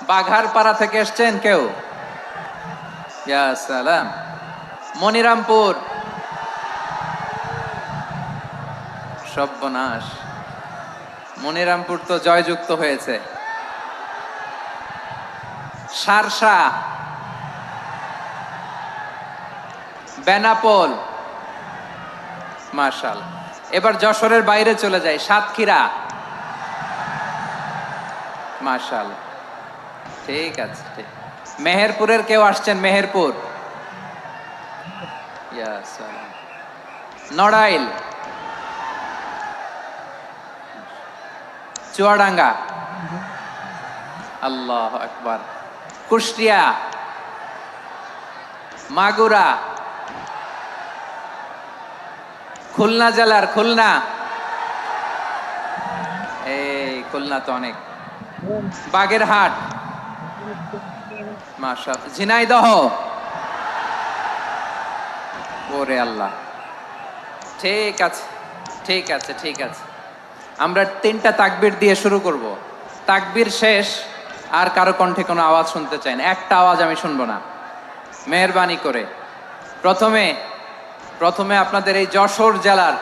বাঘারপাড়া থেকে এসছেন কেউ? ইয়া সালাম। মনিরামপুর। সর্বনাশ, মনিরামপুর তো জয়যুক্ত হয়েছে। সারসা, বেনাপোল, মাশাআল্লাহ। এবার যশোরের বাইরে চলে যাই, সাতক্ষীরা। মাশাআল্লাহ, ঠিক আছে, ঠিক। মেহেরপুরের কেউ আসছেন? মেহেরপুর, ইয়া সালাম। নড়াইল, চুয়াডাঙ্গা, আল্লাহু আকবার। কুষ্টিয়া, মাগুরা, খুলনা জেলার খুলনা, এই খুলনা তো অনেক। বাগেরহাট, মাশাআল্লাহ। ঝিনাইদহ, ওরে আল্লাহ। ঠিক আছে, ঠিক আছে, ঠিক আছে। আমরা 3টা তাকবীর দিয়ে শুরু করব। তাকবীর শেষ আর কারো কণ্ঠে কোনো আওয়াজ শুনতে চাই না, একটা আওয়াজ আমি শুনবো না, মেহেরবানি করে। প্রথমে আপনাদের এই যশোর জেলার